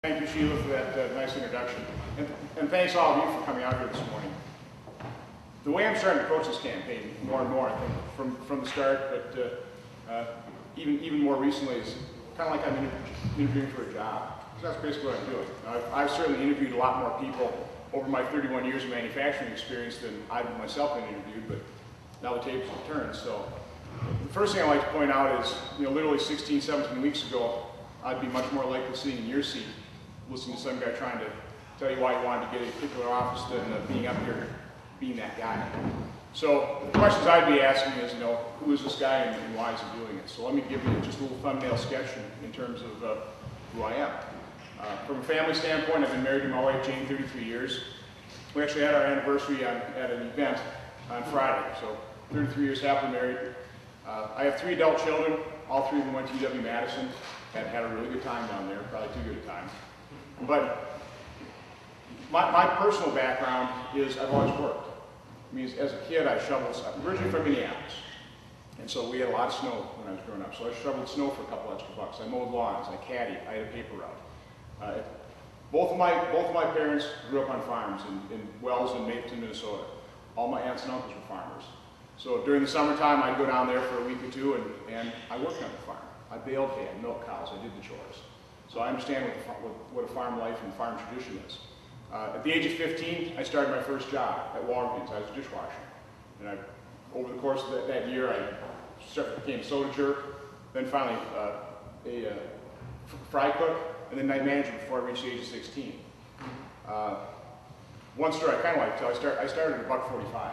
Thank you, Sheila, for that nice introduction. And thanks all of you for coming out here this morning. The way I'm starting to approach this campaign more and more, I think, from the start, but even more recently, is kind of like I'm interviewing for a job. So that's basically what I'm doing. I've certainly interviewed a lot more people over my 31 years of manufacturing experience than I've myself been interviewed, but now the tables have turned. So the first thing I'd like to point out is, literally 16, 17 weeks ago, I'd be much more likely sitting in your seat listening to some guy trying to tell you why you wanted to get a particular office than being up here being that guy. So the questions I'd be asking is, who is this guy and why is he doing it? So let me give you just a little thumbnail sketch in terms of who I am. From a family standpoint, I've been married to my wife Jane 33 years. We actually had our anniversary at an event on Friday, so 33 years happily married. I have 3 adult children. All 3 of them went to UW-Madison and had a really good time down there, probably too good a time. But my personal background is I've always worked. I mean, as a kid, I shoveled. I'm originally from Minneapolis, and so we had a lot of snow when I was growing up. So I shoveled snow for a couple extra bucks. I mowed lawns. I caddied. I had a paper route. Both of my parents grew up on farms in Wells and Mapleton, Minnesota. All my aunts and uncles were farmers. So during the summertime, I'd go down there for a week or two, and I worked on the farm. I baled hay, I milked cows, I did the chores. So I understand what a farm life and farm tradition is. At the age of 15, I started my first job at Walgreens. I was a dishwasher. And over the course of that year, I became a soda jerk, then finally a fry cook, and then night manager before I reached the age of 16. One story I kind of like to tell, I started at $1.45.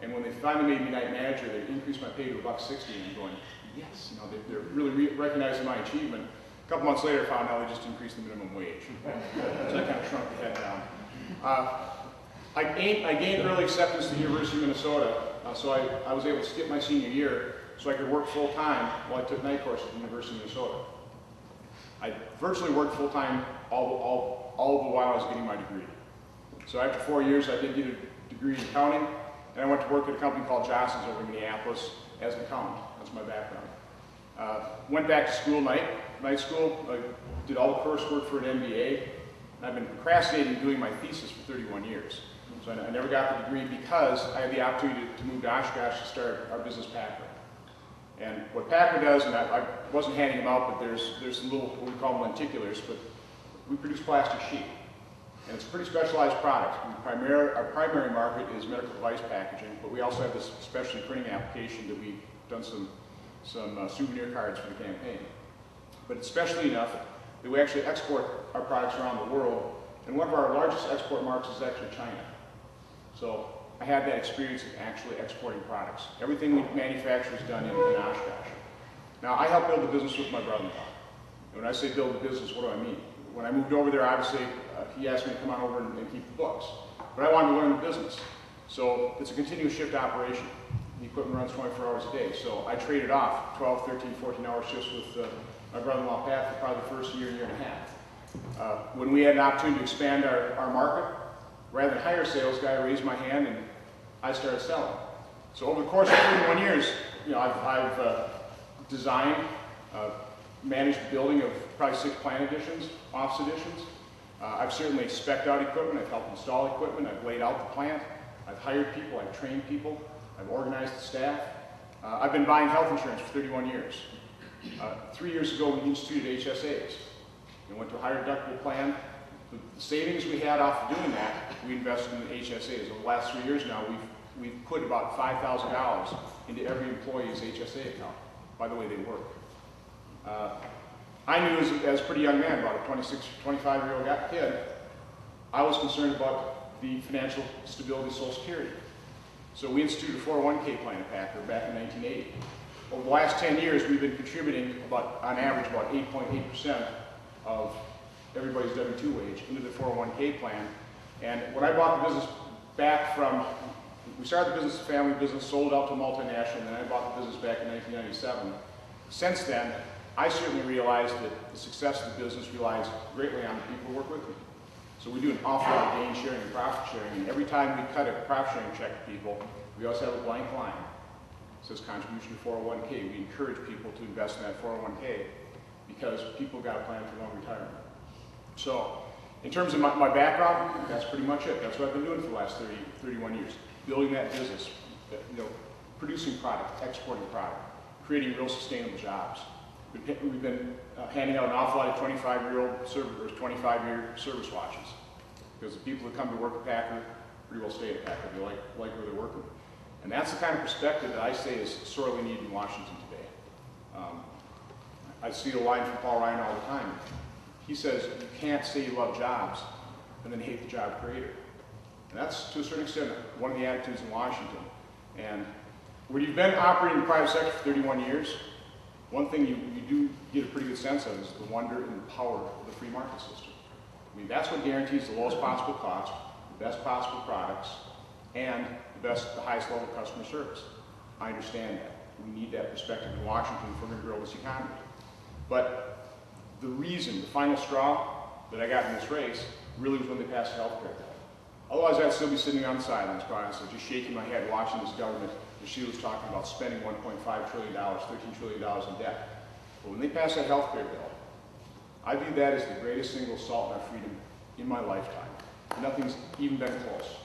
And when they finally made me night manager, they increased my pay to $1.60, and I'm going, yes, they're really recognizing my achievement. A couple months later, I found out they just increased the minimum wage. So I kind of shrunk the head down. I gained early acceptance to the University of Minnesota, so I was able to skip my senior year so I could work full-time while I took night courses at the University of Minnesota. I virtually worked full-time all the while I was getting my degree. So after 4 years, I did get a degree in accounting, and I went to work at a company called Johnson's over in Minneapolis as an accountant. That's my background. Went back to school, night school. I did all the coursework for an MBA. And I've been procrastinating doing my thesis for 31 years. So I never got the degree because I had the opportunity to move to Oshkosh to start our business, Packer. And what Packer does, and I wasn't handing them out, but there's some little, what we call them lenticulars, but we produce plastic sheet. And it's a pretty specialized product. Our primary market is medical device packaging, but we also have this specialty printing application that we've done some souvenir cards for the campaign. But it's specialty enough that we actually export our products around the world, and one of our largest export markets is actually China. So I had that experience of actually exporting products. Everything we manufacture is done in Oshkosh. Now, I helped build the business with my brother-in-law. And when I say build the business, what do I mean? When I moved over there, obviously, he asked me to come on over and keep the books. But I wanted to learn the business. So it's a continuous shift operation. The equipment runs 24 hours a day. So I traded off 12, 13, 14-hour shifts with my brother-in-law Pat for probably the first year and a half. When we had an opportunity to expand our market, rather than hire a sales guy, I raised my hand and I started selling. So over the course of 31 years, I've designed, managed the building of probably 6 plant additions, office additions. I've certainly spec'd out equipment, I've helped install equipment, I've laid out the plant, I've hired people, I've trained people, I've organized the staff. I've been buying health insurance for 31 years. 3 years ago, we instituted HSAs. We went to a higher deductible plan. The savings we had off of doing that, we invested in the HSAs. Over the last 3 years now, we've put about $5,000 into every employee's HSA account. By the way, they work. I knew as a pretty young man, about a 26, 25-year-old kid, I was concerned about the financial stability of Social Security. So we instituted a 401k plan at Packer back in 1980. Over the last 10 years, we've been contributing on average, about 8.8% of everybody's W-2 wage into the 401k plan. And when I bought the business back from, we started the business as a family business, sold out to a multinational, and then I bought the business back in 1997. Since then, I certainly realized that the success of the business relies greatly on the people who work with me. So we do an awful lot of gain sharing and profit sharing, and every time we cut a profit sharing check to people, we also have a blank line. It says contribution to 401k. We encourage people to invest in that 401k because people got a plan for long retirement. So, in terms of my background, that's pretty much it. That's what I've been doing for the last 31 years. Building that business, producing product, exporting product, creating real sustainable jobs. We've been handing out an awful lot of 25-year service watches. Because the people that come to work at Packard pretty well stay at Packard. They like where they're working. And that's the kind of perspective that I say is sorely needed in Washington today. I see a line from Paul Ryan all the time. He says, you can't say you love jobs and then hate the job creator. And that's, to a certain extent, one of the attitudes in Washington. And when you've been operating in the private sector for 31 years, one thing you do get a pretty good sense of is the wonder and the power of the free market system. I mean, that's what guarantees the lowest possible cost, the best possible products, and the highest level of customer service. I understand that. We need that perspective in Washington if we're going to grow this economy. But the reason, the final straw that I got in this race, really was when they passed the health care bill. Otherwise, I'd still be sitting on the sidelines, quite honestly, just shaking my head watching this government as she was talking about spending $1.5 trillion, $13 trillion in debt. But when they passed that health care bill, I view that as the greatest single assault on our freedom in my lifetime. Nothing's even been close.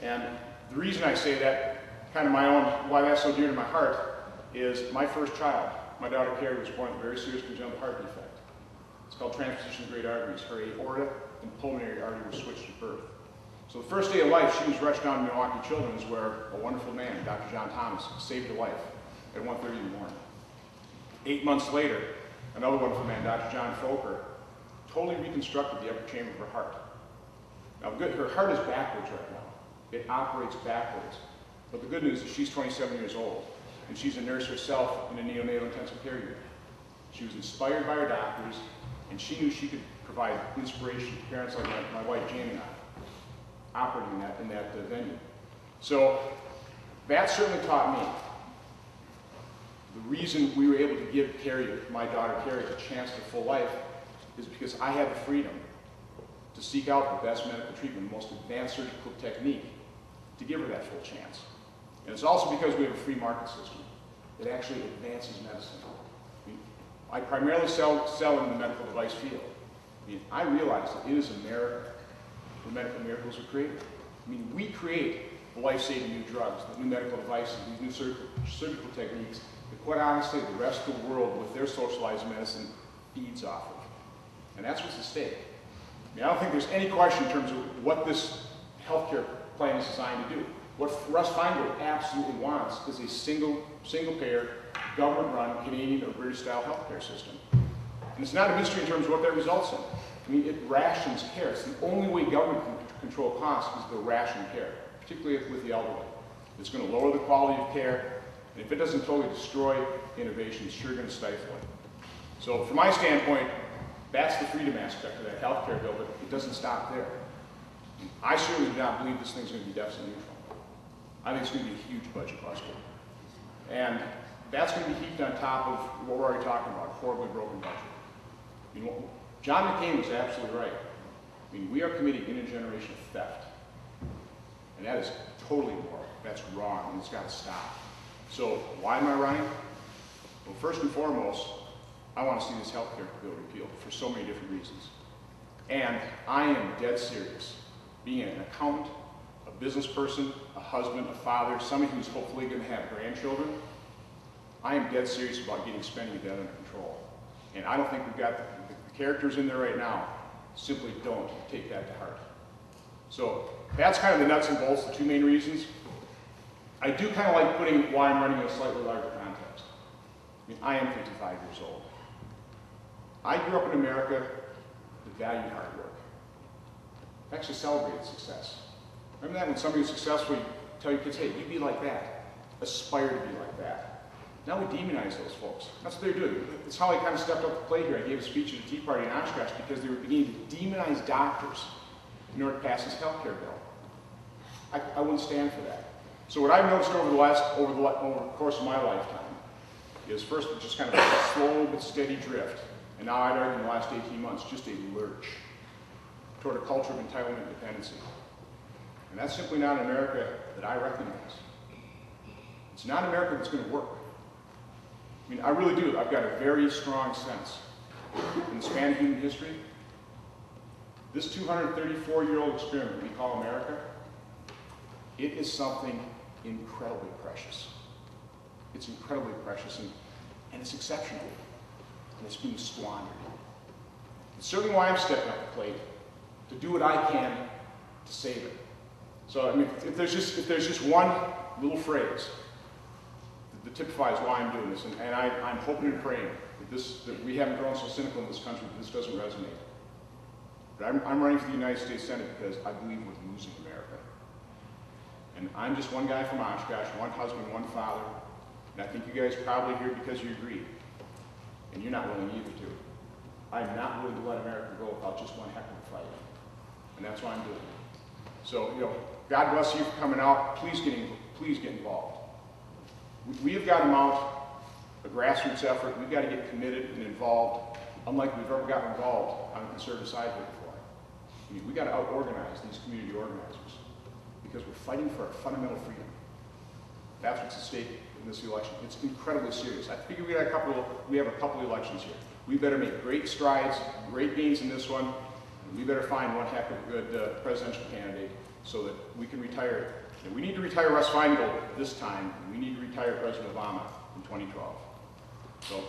And the reason I say that, kind of my own, why that's so dear to my heart, is my first child, my daughter Carrie, was born with a very serious congenital heart defect. It's called transposition of great arteries. Her aorta and pulmonary artery were switched at birth. So the first day of life, she was rushed down to Milwaukee Children's where a wonderful man, Dr. John Thomas, saved her life at 1:30 in the morning. 8 months later, another wonderful man, Dr. John Foker, totally reconstructed the upper chamber of her heart. Now, her heart is backwards right now. It operates backwards. But the good news is she's 27 years old, and she's a nurse herself in a neonatal intensive care unit. She was inspired by her doctors, and she knew she could provide inspiration to parents like my wife, Jane, and I, operating in that venue. So that certainly taught me. The reason we were able to give Carrie, my daughter Carrie, a chance to full life is because I had the freedom to seek out the best medical treatment, the most advanced surgical technique to give her that full chance. And it's also because we have a free market system that actually advances medicine. I primarily sell in the medical device field. I realize that it is America where medical miracles are created. We create the life-saving new drugs, the new medical devices, these new surgical techniques that, quite honestly, the rest of the world with their socialized medicine feeds off of. And that's what's at stake. I don't think there's any question in terms of what this healthcare plan is designed to do. What Russ Feingold absolutely wants is a single-payer, government-run Canadian or British-style healthcare system. And it's not a mystery in terms of what that results in. It rations care. It's the only way government can control costs is to ration care, particularly with the elderly. It's going to lower the quality of care, and if it doesn't totally destroy innovation, it's sure going to stifle it. So from my standpoint, that's the freedom aspect of that healthcare bill, but it doesn't stop there. I certainly do not believe this thing's going to be deficit neutral. I think it's going to be a huge budget buster. And that's going to be heaped on top of what we're already talking about, a horribly broken budget. John McCain was absolutely right. We are committing intergenerational theft. And that is totally immoral. That's wrong, and it's got to stop. So why am I running? Well, first and foremost, I want to see this health care bill repealed for so many different reasons. And I am dead serious. Being an accountant, a business person, a husband, a father, somebody who's hopefully going to have grandchildren, I am dead serious about getting spending debt under control. And I don't think we've got the characters in there right now simply don't take that to heart. So that's kind of the nuts and bolts, the two main reasons. I do kind of like putting why I'm running in a slightly larger context. I am 55 years old. I grew up in America that valued hard work. Actually celebrated success. Remember that when somebody was successful, you tell your kids, hey, you be like that. Aspire to be like that. Now we demonize those folks. That's what they're doing. That's how I kind of stepped up to the plate here. I gave a speech at the Tea Party in Oshkosh because they were beginning to demonize doctors in order to pass this health care bill. I wouldn't stand for that. So what I've noticed over the course of my lifetime is first just kind of a slow but steady drift. And now I'd argue in the last 18 months, just a lurch toward a culture of entitlement and dependency. And that's simply not an America that I recognize. It's not an America that's going to work. I really do. I've got a very strong sense in the span of human history This 234-year-old experiment we call America, it is something incredibly precious. It's incredibly precious, and it's exceptional, and it's being squandered. It's certainly why I'm stepping up the plate to do what I can to save it. So, I mean, if there's just one little phrase that typifies why I'm doing this, and I'm hoping and praying that we haven't grown so cynical in this country that this doesn't resonate. But I'm running for the United States Senate because I believe we're losing America. And I'm just one guy from Oshkosh, one husband, one father, and I think you guys are probably here because you agree. And you're not willing either to. I'm not willing to let America go without just one heck of a fight. And that's why I'm doing it. So, God bless you for coming out. Please get involved. We have got to mount a grassroots effort. We've got to get committed and involved, unlike we've ever gotten involved on the conservative side here before. I mean, we've got to out-organize these community organizers because we're fighting for our fundamental freedom. That's what's at stake in this election. It's incredibly serious. I figure we have a couple elections here. We better make great strides, great gains in this one, and we better find one heck of a good presidential candidate so that we can retire. And we need to retire Russ Feingold this time, and we need to retire President Obama in 2012. So.